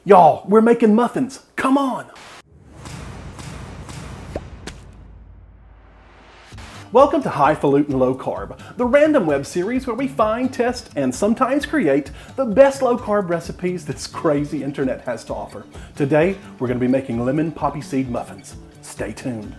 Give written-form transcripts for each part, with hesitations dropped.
Y'all, we're making muffins. Come on. Welcome to Highfalutin Low Carb, the random web series where we find, test, and sometimes create the best low carb recipes this crazy internet has to offer. Today, we're going to be making lemon poppy seed muffins. Stay tuned.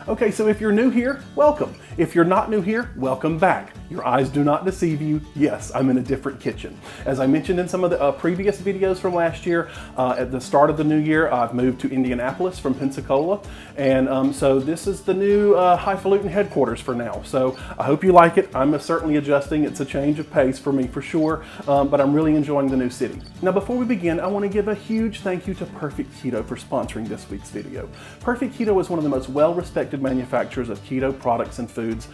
Okay, so if you're new here, welcome. If you're not new here, welcome back. Your eyes do not deceive you. Yes, I'm in a different kitchen. As I mentioned in some of the previous videos from last year, at the start of the new year, I've moved to Indianapolis from Pensacola. And so this is the new Highfalutin headquarters for now. So I hope you like it. I'm certainly adjusting. It's a change of pace for me for sure, but I'm really enjoying the new city. Now, before we begin, I want to give a huge thank you to Perfect Keto for sponsoring this week's video. Perfect Keto is one of the most well-respected manufacturers of keto products and foods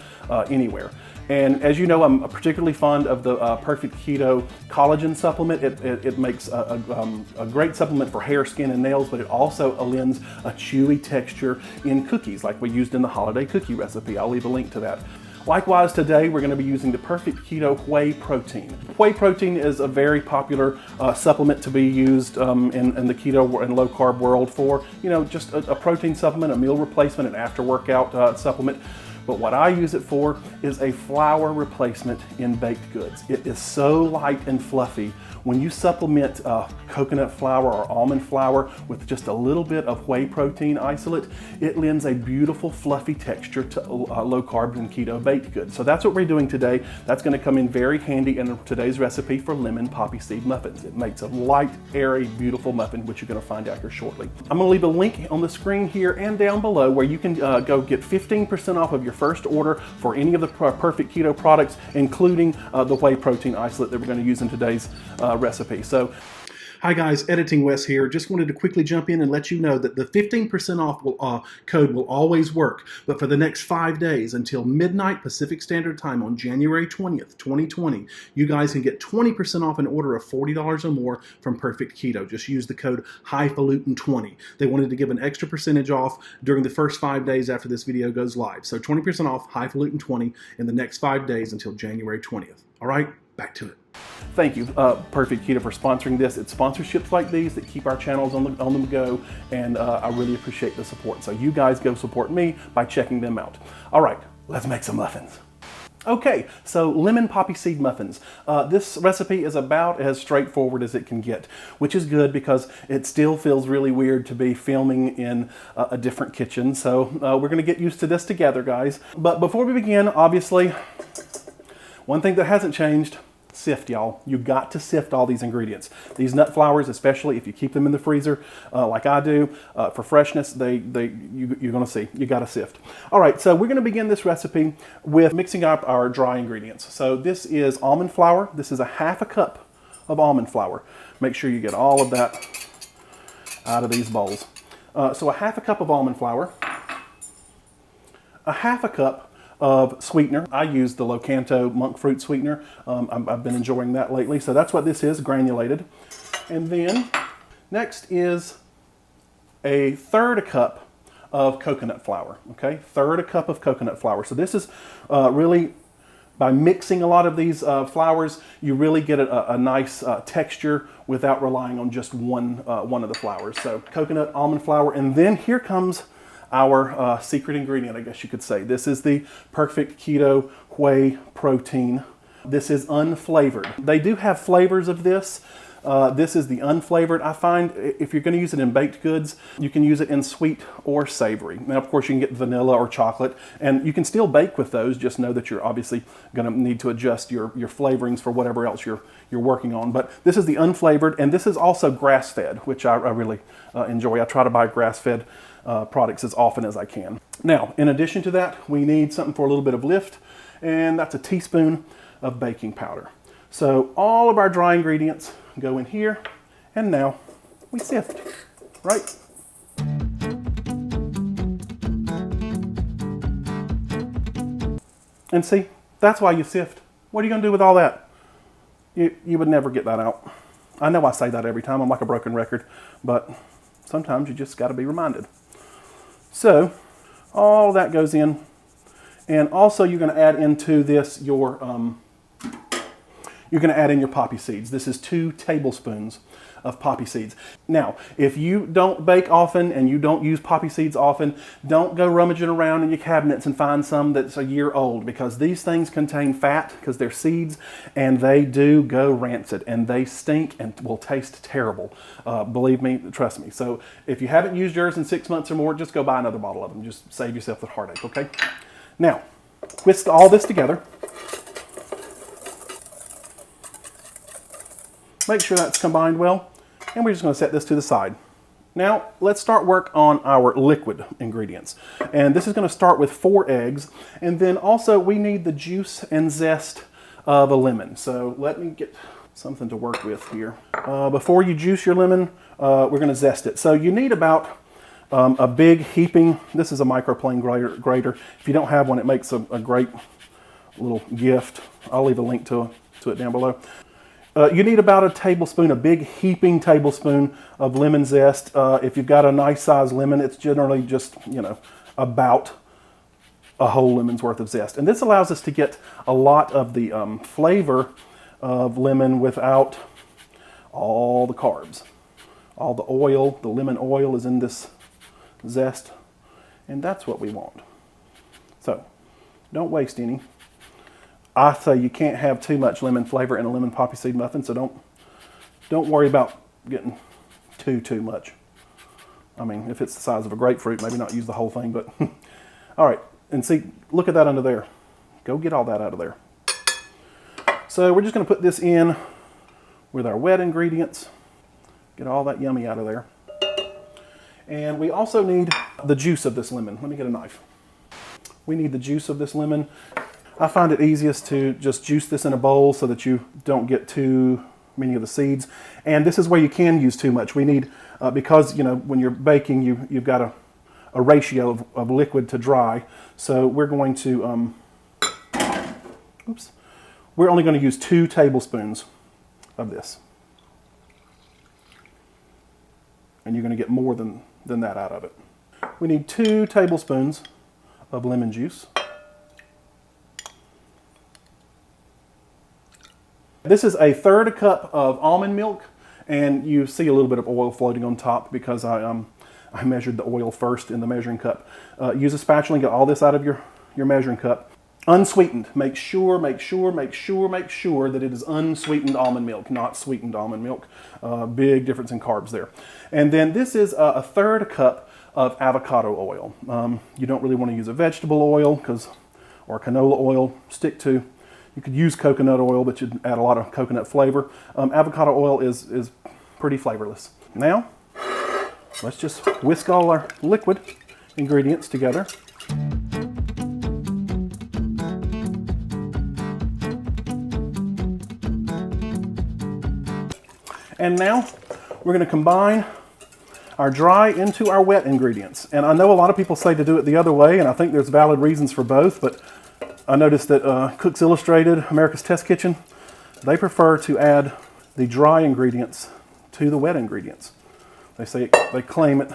anywhere. And as you know, I'm particularly fond of the Perfect Keto collagen supplement. It makes a great supplement for hair, skin, and nails, but it also lends a chewy texture in cookies like we used in the holiday cookie recipe. I'll leave a link to that. Likewise, today we're going to be using the Perfect Keto Whey Protein. Whey protein is a very popular supplement to be used in the keto and low carb world for, you know, just a protein supplement, a meal replacement, an after workout supplement. But what I use it for is a flour replacement in baked goods. It is so light and fluffy. When you supplement coconut flour or almond flour with just a little bit of whey protein isolate, it lends a beautiful fluffy texture to low carb and keto baked goods. So that's what we're doing today. That's going to come in very handy in today's recipe for lemon poppy seed muffins. It makes a light, airy, beautiful muffin, which you're going to find out here shortly. I'm going to leave a link on the screen here and down below where you can go get 15% off of your first order for any of the Perfect Keto products, including the whey protein isolate that we're going to use in today's recipe. So, hi guys, Editing Wes here. Just wanted to quickly jump in and let you know that the 15% off code will always work, but for the next 5 days until midnight Pacific Standard Time on January 20th, 2020, you guys can get 20% off an order of $40 or more from Perfect Keto. Just use the code Highfalutin20. They wanted to give an extra percentage off during the first 5 days after this video goes live. So 20% off Highfalutin20 in the next 5 days until January 20th. All right, back to it. Thank you, Perfect Keto, for sponsoring this. It's sponsorships like these that keep our channels on the go, and I really appreciate the support. So you guys go support me by checking them out. All right, let's make some muffins. Okay, so lemon poppy seed muffins. This recipe is about as straightforward as it can get, which is good because it still feels really weird to be filming in a different kitchen. So we're going to get used to this together, guys. But before we begin, obviously, one thing that hasn't changed: sift, y'all. You got to sift all these ingredients. These nut flours, especially if you keep them in the freezer like I do, for freshness, you're gonna see, you gotta sift. All right, so we're gonna begin this recipe with mixing up our dry ingredients. So this is almond flour. This is a ½ a cup of almond flour. Make sure you get all of that out of these bowls. So a ½ a cup of almond flour, a ½ a cup of sweetener. I use the Locanto monkfruit sweetener. I've been enjoying that lately. So that's what this is, granulated. And then next is a ½ a cup of coconut flour, okay? ½ a cup of coconut flour. So this is really, by mixing a lot of these flours, you really get a nice texture without relying on just one of the flours. So coconut, almond flour, and then here comes our secret ingredient, I guess you could say. This is the Perfect Keto Whey Protein. This is unflavored. They do have flavors of this. This is the unflavored. I find if you're going to use it in baked goods, you can use it in sweet or savory. Now, of course, you can get vanilla or chocolate, and you can still bake with those. Just know that you're obviously going to need to adjust your flavorings for whatever else you're working on. But this is the unflavored, and this is also grass-fed, which I really enjoy. I try to buy grass-fed products as often as I can. Now, in addition to that, we need something for a little bit of lift, and that's a teaspoon of baking powder. So all of our dry ingredients go in here, and now we sift, right? And see, that's why you sift. What are you gonna do with all that? You would never get that out. I know I say that every time, I'm like a broken record, but sometimes you just gotta be reminded. So all that goes in, and also you're gonna add into this your you're going to add in your poppy seeds. This is 2 tablespoons of poppy seeds. Now, if you don't bake often and you don't use poppy seeds often, don't go rummaging around in your cabinets and find some that's a year old, because these things contain fat because they're seeds, and they do go rancid and they stink and will taste terrible. Believe me, trust me. So if you haven't used yours in 6 months or more, just go buy another bottle of them. Just save yourself the heartache, okay? Now, whisk all this together. Make sure that's combined well. And we're just going to set this to the side. Now, let's start work on our liquid ingredients. And this is going to start with 4 eggs. And then also we need the juice and zest of a lemon. So let me get something to work with here. Before you juice your lemon, we're going to zest it. So you need about a big heaping, this is a microplane grater. If you don't have one, it makes a great little gift. I'll leave a link to it down below. You need about a tablespoon, a big heaping tablespoon of lemon zest. If you've got a nice sized lemon, it's generally just, about a whole lemon's worth of zest. And this allows us to get a lot of the flavor of lemon without all the carbs. All the oil, the lemon oil is in this zest, and that's what we want. So, don't waste any. I say you can't have too much lemon flavor in a lemon poppy seed muffin, so don't worry about getting too much. I mean, if it's the size of a grapefruit, maybe not use the whole thing, but all right. And see, look at that under there. Go get all that out of there. So we're just going to put this in with our wet ingredients. Get all that yummy out of there. And we also need the juice of this lemon. Let me get a knife. We need the juice of this lemon. I find it easiest to just juice this in a bowl so that you don't get too many of the seeds. And this is where you can use too much. We need, because when you're baking, you've got a ratio of liquid to dry. So we're going to, we're only going to use 2 tablespoons of this. And you're going to get more than that out of it. We need 2 tablespoons of lemon juice. This is a 1/3 cup of almond milk, and you see a little bit of oil floating on top because I measured the oil first in the measuring cup. Use a spatula and get all this out of your measuring cup. Unsweetened. Make sure that it is unsweetened almond milk, not sweetened almond milk. Big difference in carbs there. And then this is a 1/3 cup of avocado oil. You don't really want to use a vegetable oil or canola oil. Stick to. You could use coconut oil, but you'd add a lot of coconut flavor. Avocado oil is pretty flavorless. Now, let's just whisk all our liquid ingredients together. And now we're going to combine our dry into our wet ingredients. And I know a lot of people say to do it the other way, and I think there's valid reasons for both, but I noticed that Cooks Illustrated, America's Test Kitchen, they prefer to add the dry ingredients to the wet ingredients. They claim it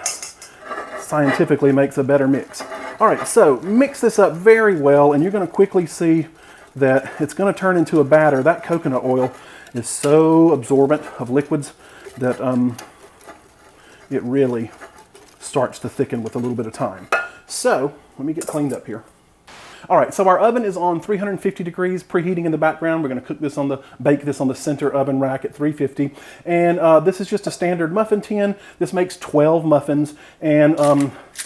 scientifically makes a better mix. All right, so mix this up very well, and you're going to quickly see that it's going to turn into a batter. That coconut oil is so absorbent of liquids that it really starts to thicken with a little bit of time. So let me get cleaned up here. All right, so our oven is on 350 degrees, preheating in the background. We're going to bake this on the center oven rack at 350. And this is just a standard muffin tin. This makes 12 muffins, and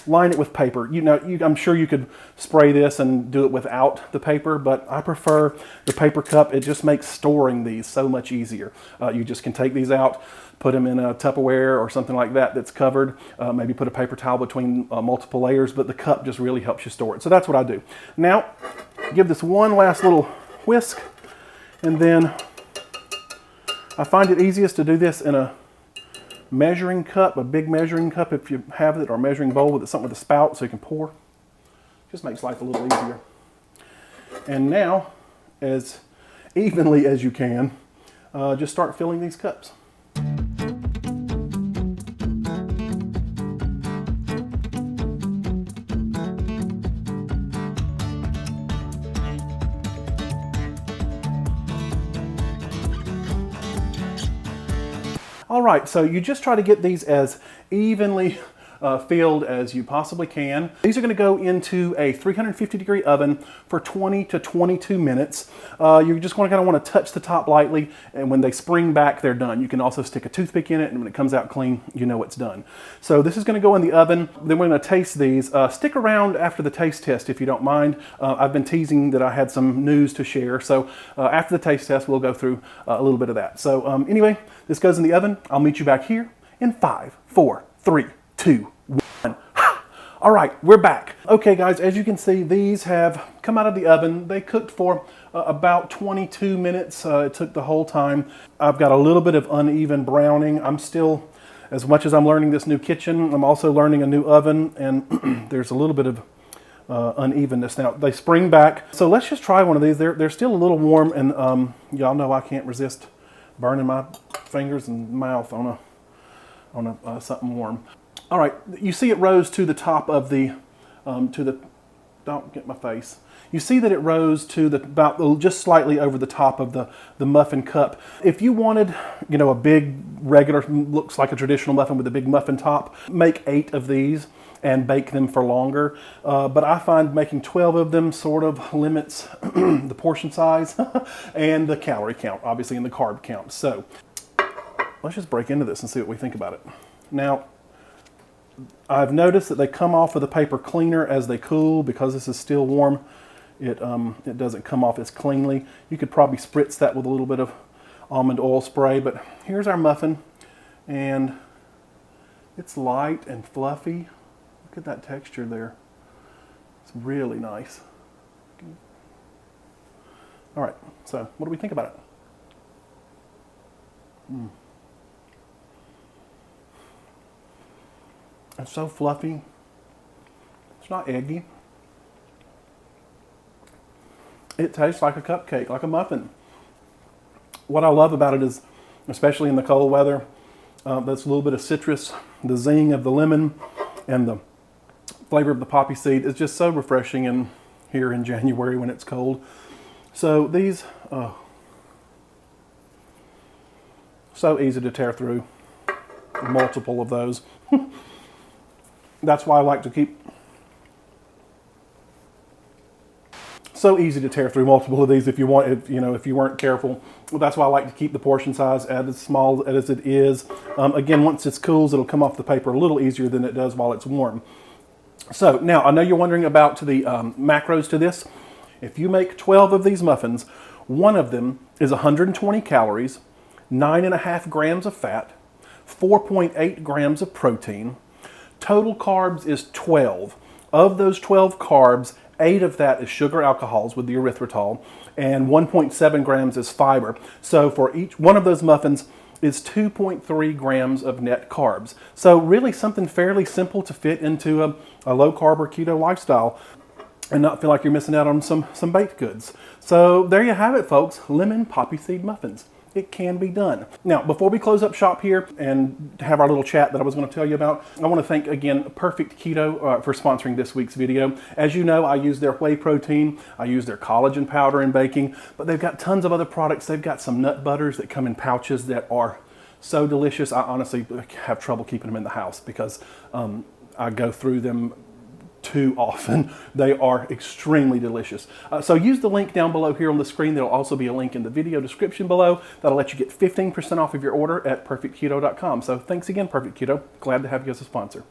line it with paper. I'm sure you could spray this and do it without the paper, but I prefer the paper cup. It just makes storing these so much easier. You just can take these out, put them in a Tupperware or something like that that's covered. Maybe put a paper towel between multiple layers, but the cup just really helps you store it. So that's what I do. Now, give this one last little whisk, and then I find it easiest to do this in a measuring cup, a big measuring cup if you have it, or a measuring bowl with something with a spout so you can pour. Just makes life a little easier. And now, as evenly as you can, just start filling these cups. All right, so you just try to get these as evenly filled as you possibly can. These are going to go into a 350-degree oven for 20 to 22 minutes. You're just going to kind of want to touch the top lightly, and when they spring back, they're done. You can also stick a toothpick in it, and when it comes out clean, you know it's done. So this is going to go in the oven. Then we're going to taste these. Stick around after the taste test if you don't mind. I've been teasing that I had some news to share, so after the taste test, we'll go through a little bit of that. So anyway, this goes in the oven. I'll meet you back here in 5, 4, 3, 2, 1. All right, we're back. Okay guys, as you can see, these have come out of the oven. They cooked for about 22 minutes. It took the whole time. I've got a little bit of uneven browning. I'm still, as much as I'm learning this new kitchen, I'm also learning a new oven, and there's a little bit of unevenness. Now, they spring back. So let's just try one of these. They're still a little warm, and y'all know I can't resist burning my fingers and mouth on something warm. All right, you see it rose to the top of the, don't get my face. You see that it rose to about just slightly over the top of the muffin cup. If you wanted, you know, a big regular, looks like a traditional muffin with a big muffin top, make 8 of these and bake them for longer. But I find making 12 of them sort of limits the portion size and the calorie count, obviously, and the carb count. So let's just break into this and see what we think about it. Now, I've noticed that they come off of the paper cleaner as they cool. Because this is still warm, it doesn't come off as cleanly. You could probably spritz that with a little bit of almond oil spray, but here's our muffin, and it's light and fluffy. Look at that texture there. It's really nice. All right, so what do we think about it? It's so fluffy. It's not eggy. It tastes like a cupcake, like a muffin. What I love about it is, especially in the cold weather, that's a little bit of citrus, the zing of the lemon, and the flavor of the poppy seed is just so refreshing in here in January when it's cold. So these, so easy to tear through. Multiple of those. That's why I like to keep, so easy to tear through multiple of these if you want, if you weren't careful. Well, that's why I like to keep the portion size as small as it is. Again, once it cools, it'll come off the paper a little easier than it does while it's warm. So now I know you're wondering about the macros to this. If you make 12 of these muffins, one of them is 120 calories, 9.5 grams of fat, 4.8 grams of protein. Total carbs is 12. Of those 12 carbs, 8 of that is sugar alcohols with the erythritol, and 1.7 grams is fiber. So for each one of those muffins is 2.3 grams of net carbs. So really something fairly simple to fit into a low carb or keto lifestyle and not feel like you're missing out on some baked goods. So there you have it, folks. Lemon poppy seed muffins. It can be done. Now, before we close up shop here and have our little chat that I was going to tell you about, I want to thank again Perfect Keto for sponsoring this week's video. As you know, I use their whey protein, I use their collagen powder in baking, but they've got tons of other products. They've got some nut butters that come in pouches that are so delicious. I honestly have trouble keeping them in the house because I go through them too often. They are extremely delicious. So use the link down below here on the screen. There'll also be a link in the video description below that'll let you get 15% off of your order at perfectketo.com. So thanks again, Perfect Keto. Glad to have you as a sponsor.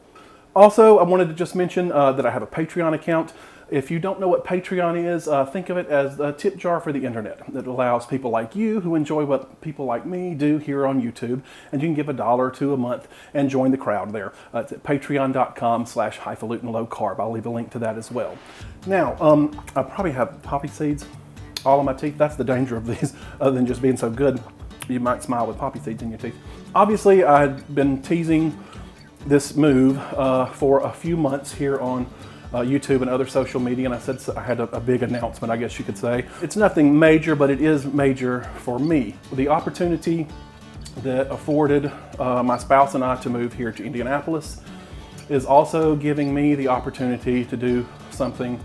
Also, I wanted to just mention that I have a Patreon account. If you don't know what Patreon is, think of it as a tip jar for the internet that allows people like you who enjoy what people like me do here on YouTube, and you can give $1 or $2 a month and join the crowd there. It's at patreon.com/Highfalutin Low Carb. I'll leave a link to that as well. Now, I probably have poppy seeds all in my teeth. That's the danger of these, other than just being so good. You might smile with poppy seeds in your teeth. Obviously, I've been teasing this move for a few months here on YouTube and other social media, and I said I had a big announcement, I guess you could say. It's nothing major, but it is major for me. The opportunity that afforded my spouse and I to move here to Indianapolis is also giving me the opportunity to do something,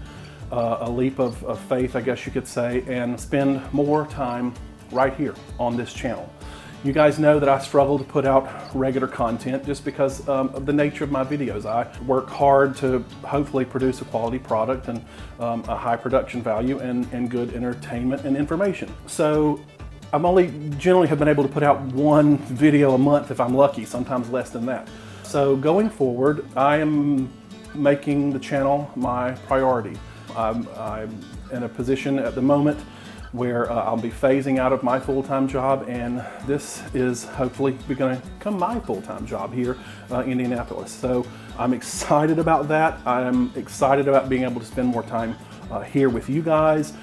a leap of faith, I guess you could say, and spend more time right here on this channel. You guys know that I struggle to put out regular content just because of the nature of my videos. I work hard to hopefully produce a quality product and a high production value and good entertainment and information. So I'm only generally have been able to put out one video a month if I'm lucky, sometimes less than that. So going forward, I am making the channel my priority. I'm in a position at the moment where I'll be phasing out of my full-time job, and this is hopefully going to become my full-time job here in Indianapolis. So I'm excited about that. I'm excited about being able to spend more time here with you guys,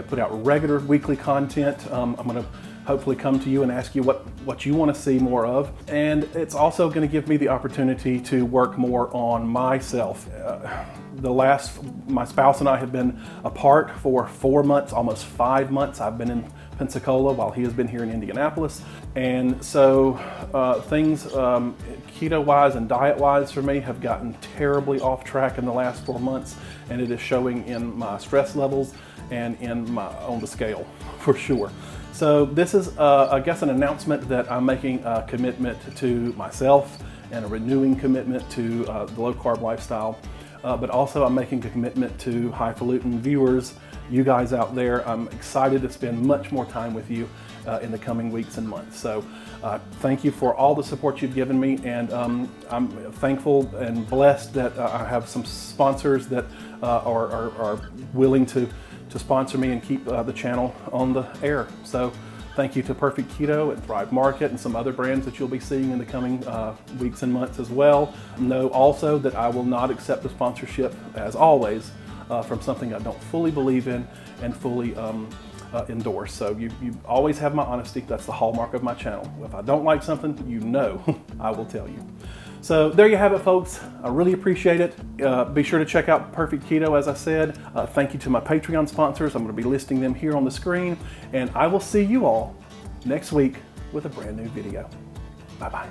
put out regular weekly content. I'm going to hopefully come to you and ask you what you want to see more of. And it's also going to give me the opportunity to work more on myself. My spouse and I have been apart for 4 months, almost 5 months. I've been in Pensacola while he has been here in Indianapolis. And so things keto-wise and diet-wise for me have gotten terribly off track in the last 4 months, and it is showing in my stress levels and on the scale for sure. So this is, I guess, an announcement that I'm making a commitment to myself and a renewing commitment to the low-carb lifestyle. But also I'm making a commitment to Highfalutin viewers, you guys out there. I'm excited to spend much more time with you in the coming weeks and months. So thank you for all the support you've given me, and I'm thankful and blessed that I have some sponsors that are willing to sponsor me and keep the channel on the air. So thank you to Perfect Keto and Thrive Market and some other brands that you'll be seeing in the coming weeks and months as well. Know also that I will not accept the sponsorship, as always, from something I don't fully believe in and fully endorse. So you always have my honesty. That's the hallmark of my channel. If I don't like something, you know I will tell you. So there you have it, folks. I really appreciate it. Be sure to check out Perfect Keto, as I said. Thank you to my Patreon sponsors. I'm going to be listing them here on the screen. And I will see you all next week with a brand new video. Bye-bye.